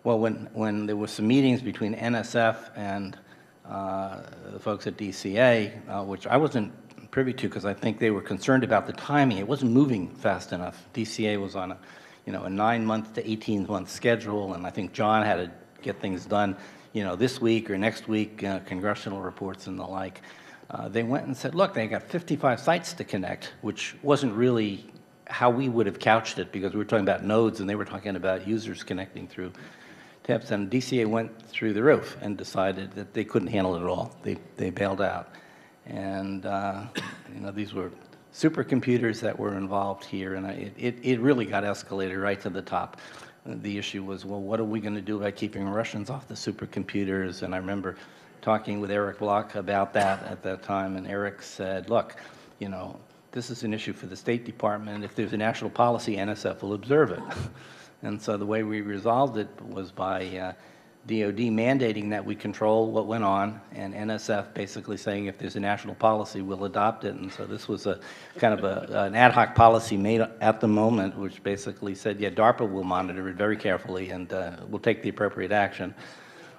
Well, when there were some meetings between NSF and the folks at DCA, which I wasn't privy to because I think they were concerned about the timing. It wasn't moving fast enough. DCA was on a 9-month to 18-month schedule, and I think John had to get things done, this week or next week, congressional reports and the like. they went and said, look, they got 55 sites to connect, which wasn't really how we would have couched it, because we were talking about nodes and they were talking about users connecting through taps. And DCA went through the roof and decided that they couldn't handle it at all. They bailed out. And you know, these were supercomputers that were involved here, and it really got escalated right to the top. The issue was, well, what are we going to do about keeping Russians off the supercomputers? And I remember talking with Eric Bloch about that at that time, and Eric said, look, you know, this is an issue for the State Department. If there's a national policy, NSF will observe it. And so the way we resolved it was by DOD mandating that we control what went on, and NSF basically saying if there's a national policy, we'll adopt it. And so this was a kind of an ad hoc policy made at the moment, which basically said, yeah, DARPA will monitor it very carefully and we'll take the appropriate action.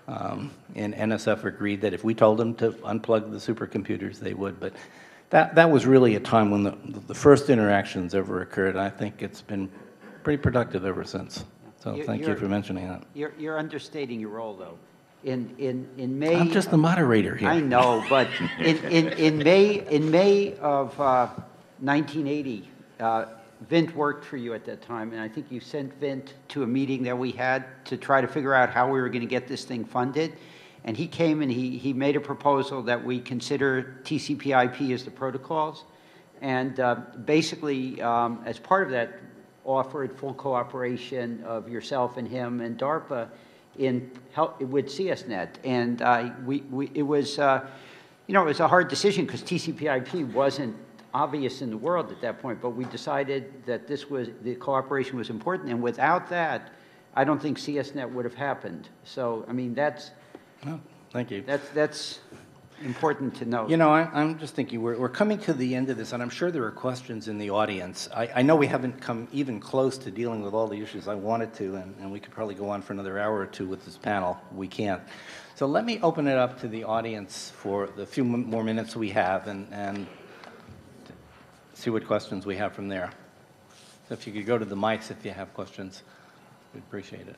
And NSF agreed that if we told them to unplug the supercomputers, they would. But that was really a time when the first interactions ever occurred. I think it's been pretty productive ever since. So thank you for mentioning that. You're understating your role, though. In May, I'm just the moderator here. I know, but in May of 1980, Vint worked for you at that time, and I think you sent Vint to a meeting that we had to try to figure out how we were going to get this thing funded. And he came and he made a proposal that we consider TCP/IP as the protocols, and basically, as part of that, offered full cooperation of yourself and him and DARPA in help with CSNet. And it was, you know, it was a hard decision because TCP/IP wasn't obvious in the world at that point, but we decided that the cooperation was important, and without that, I don't think CSNet would have happened. So, I mean, that's... Oh, thank you. That's important to know. You know, I'm just thinking, we're coming to the end of this, and I'm sure there are questions in the audience. I know we haven't come even close to dealing with all the issues I wanted to, and we could probably go on for another hour or two with this panel. We can't. So let me open it up to the audience for the few more minutes we have, and see what questions we have from there. So if you could go to the mics if you have questions, we'd appreciate it.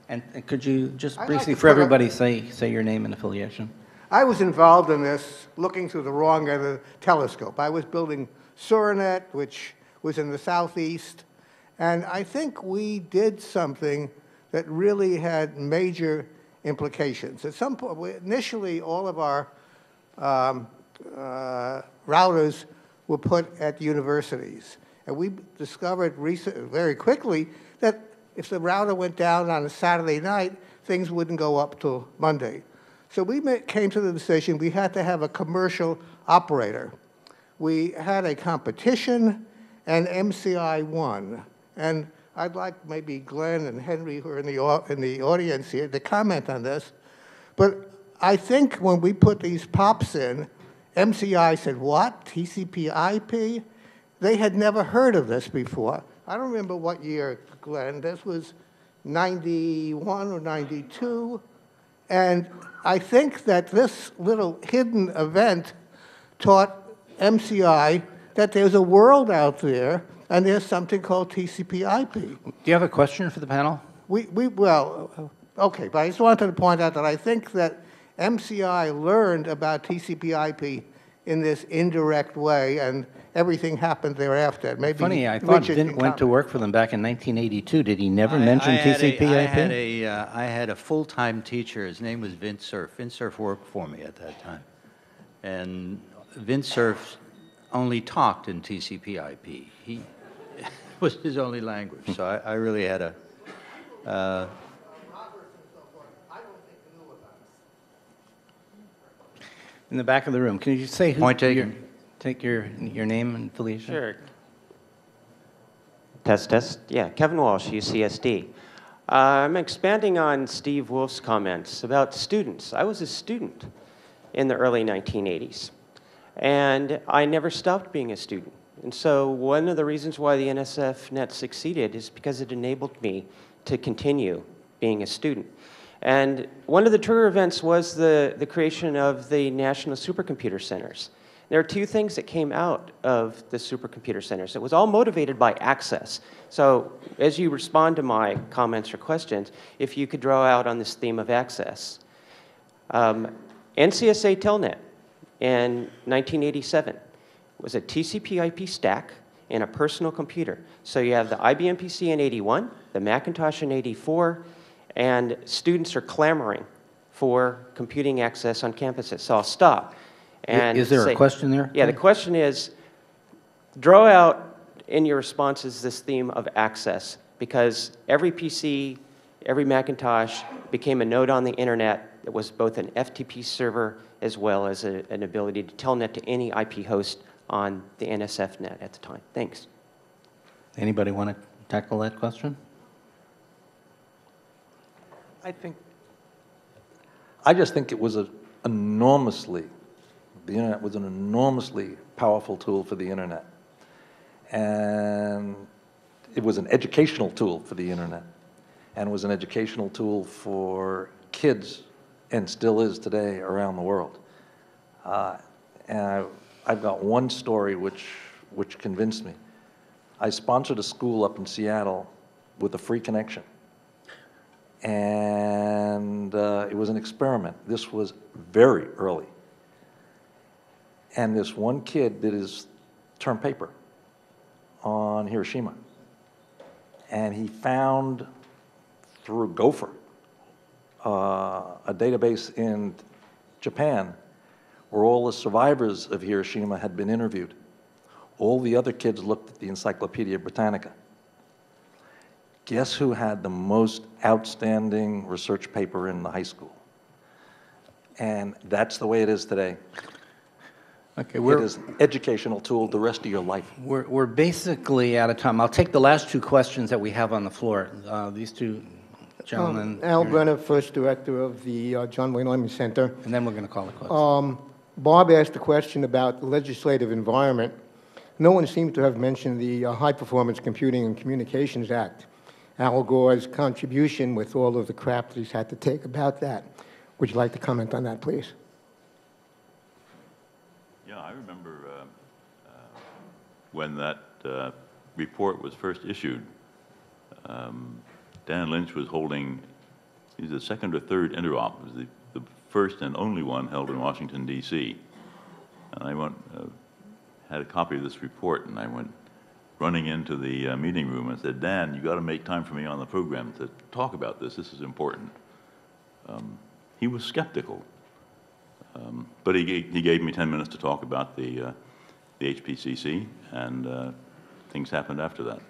And could you just briefly, for everybody, say your name and affiliation? I was involved in this looking through the wrong end of the telescope. I was building Surinet, which was in the southeast, and I think we did something that really had major implications. At some point, initially, all of our routers were put at universities, and we discovered very quickly that if the router went down on a Saturday night, things wouldn't go up till Monday. So we came to the decision we had to have a commercial operator. We had a competition, and MCI won. And I'd like maybe Glenn and Henry, who are in the audience here, to comment on this. But I think when we put these POPs in, MCI said, what, TCP/IP? They had never heard of this before. I don't remember what year, Glenn. This was 91 or 92. And I think that this little hidden event taught MCI that there's a world out there, and there's something called TCP/IP. Do you have a question for the panel? Well, okay, but I just wanted to point out that I think that MCI learned about TCP/IP in this indirect way, and everything happened thereafter. Maybe funny, I thought Vint went to work for them back in 1982. Did he never mention TCP/IP? I had a full-time teacher. His name was Vint Cerf. Vint Cerf worked for me at that time. And Vint Cerf only talked in TCP/IP. He was his only language. So I really had a... In the back of the room, can you just say who? Point taken. Take your name and affiliation. Sure. Test. Yeah, Kevin Walsh, UCSD. I'm expanding on Steve Wolff's comments about students. I was a student in the early 1980s, and I never stopped being a student. And so one of the reasons why the NSFNET succeeded is because it enabled me to continue being a student. And one of the trigger events was the creation of the National Supercomputer Centers. There are two things that came out of the supercomputer centers. It was all motivated by access. So as you respond to my comments or questions, if you could draw out on this theme of access. NCSA Telnet in 1987. It was a TCP/IP stack and a personal computer. So you have the IBM PC in 81, the Macintosh in 84, and students are clamoring for computing access on campuses. So I'll stop. And Is there say, a question there? Yeah, the question is, draw out in your responses this theme of access, because every PC, every Macintosh became a node on the internet that was both an FTP server as well as an ability to telnet to any IP host on the NSFNet at the time. Thanks. Anybody want to tackle that question? I just think it was the internet was an enormously powerful tool for the internet. And it was an educational tool for the internet. And it was an educational tool for kids, and still is today, around the world. And I've got one story which convinced me. I sponsored a school up in Seattle with a free connection. And it was an experiment. This was very early. And this one kid did his term paper on Hiroshima. And he found, through Gopher, a database in Japan where all the survivors of Hiroshima had been interviewed. All the other kids looked at the Encyclopedia Britannica. Guess who had the most outstanding research paper in the high school? And that's the way it is today. Okay, It is an educational tool the rest of your life. We're basically out of time. I'll take the last two questions that we have on the floor. These two gentlemen. Al Brenner, first director of the John Wayne Lemon Center. And then we're going to call it quits. Bob asked a question about the legislative environment. No one seemed to have mentioned the High Performance Computing and Communications Act. Al Gore's contribution with all of the crap that he's had to take about that. Would you like to comment on that, please? Yeah, I remember when that report was first issued. Dan Lynch was holding, he's the second or third interop. It was the first and only one held in Washington, D.C. And I went, had a copy of this report, and I went running into the meeting room and said, Dan, you got to make time for me on the program to talk about this. This is important. He was skeptical, but he gave me 10 minutes to talk about the HPCC, and things happened after that.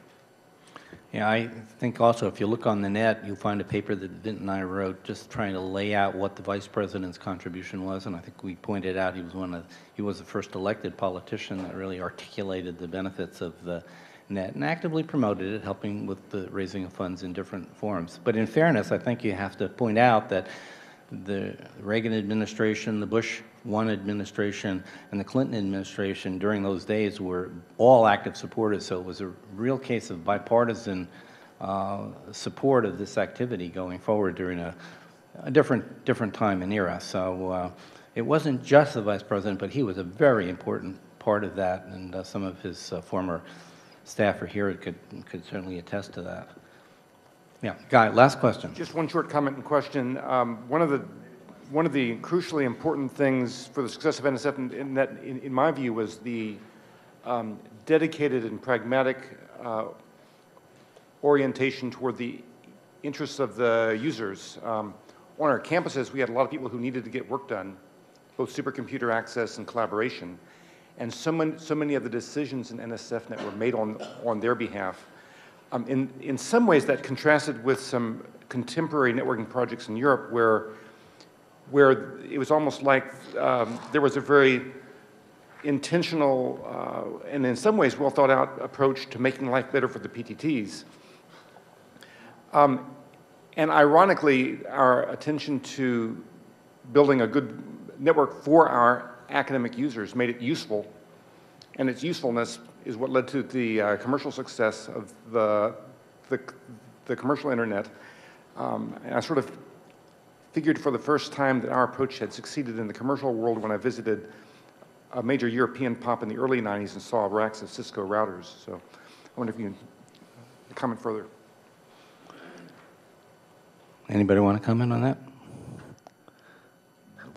Yeah, I think also if you look on the net, you'll find a paper that Vint and I wrote just trying to lay out what the vice president's contribution was, and I think we pointed out he was the first elected politician that really articulated the benefits of the net and actively promoted it, helping with the raising of funds in different forms. But in fairness, I think you have to point out that the Reagan administration, the Bush 1 administration, and the Clinton administration during those days were all active supporters, so it was a real case of bipartisan support of this activity going forward during a different time and era. So it wasn't just the vice president, but he was a very important part of that, and some of his former staffer here could certainly attest to that. Yeah, Guy, last question. Just one short comment and question. One of the crucially important things for the success of NSFNet, in my view, was the dedicated and pragmatic orientation toward the interests of the users. On our campuses, we had a lot of people who needed to get work done, both supercomputer access and collaboration, and so many of the decisions in NSFNet were made on their behalf. In some ways, that contrasted with some contemporary networking projects in Europe where it was almost like there was a very intentional and in some ways well thought out approach to making life better for the PTTs. And ironically, our attention to building a good network for our academic users made it useful, and its usefulness is what led to the commercial success of the commercial internet. And I sort of figured for the first time that our approach had succeeded in the commercial world when I visited a major European POP in the early 90s and saw racks of Cisco routers. So I wonder if you can comment further. Anybody want to comment on that?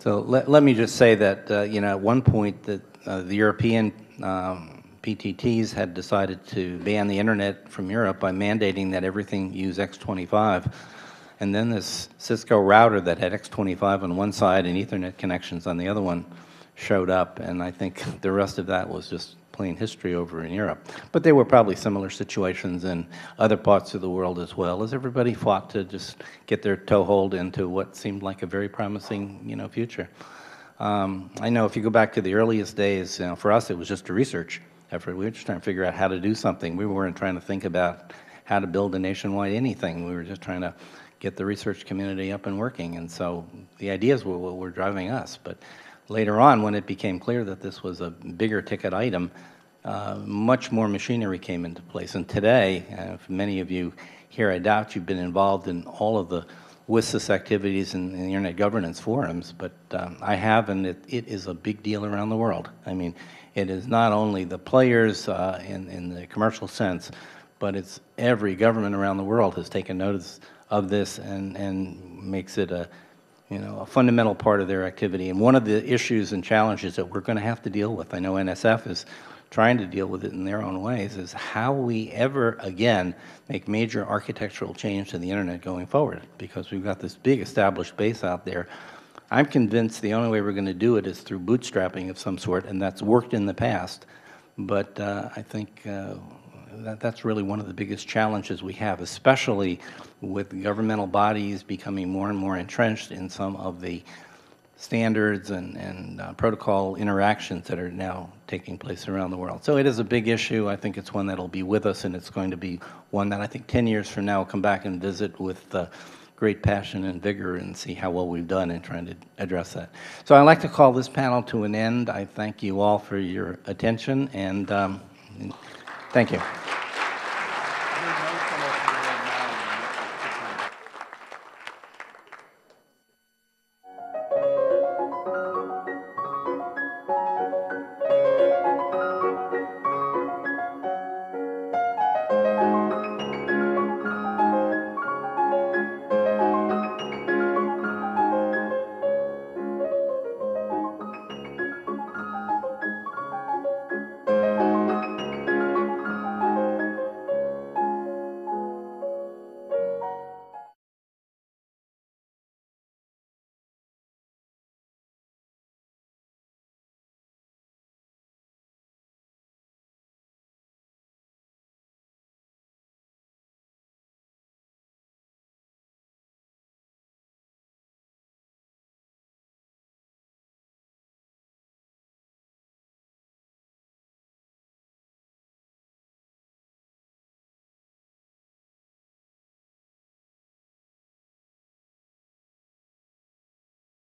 So let me just say that, you know, at one point that the European PTTs had decided to ban the internet from Europe by mandating that everything use X25. And then this Cisco router that had X25 on one side and Ethernet connections on the other one showed up, and I think the rest of that was just plain history over in Europe. But there were probably similar situations in other parts of the world as well, as everybody fought to just get their toehold into what seemed like a very promising, you know, future. I know if you go back to the earliest days, you know, for us it was just a research effort. We were just trying to figure out how to do something. We weren't trying to think about how to build a nationwide anything. We were just trying to get the research community up and working, and so the ideas were what were driving us. But later on, when it became clear that this was a bigger ticket item, much more machinery came into place. And today, for many of you here, I doubt you've been involved in all of the WSIS activities and the Internet governance forums, but I have, and it is a big deal around the world. I mean, it is not only the players in the commercial sense, but it's every government around the world has taken notice of this and makes it a, you know, a fundamental part of their activity. And one of the issues and challenges that we're going to have to deal with, I know NSF is trying to deal with it in their own ways, is how we ever again make major architectural change to the internet going forward, because we've got this big established base out there. I'm convinced the only way we're going to do it is through bootstrapping of some sort, and that's worked in the past. But I think that's really one of the biggest challenges we have, especially with governmental bodies becoming more and more entrenched in some of the standards and protocol interactions that are now taking place around the world. So it is a big issue. I think it's one that'll be with us, and it's going to be one that I think 10 years from now will come back and visit with great passion and vigor and see how well we've done in trying to address that. So I'd like to call this panel to an end. I thank you all for your attention, and thank you.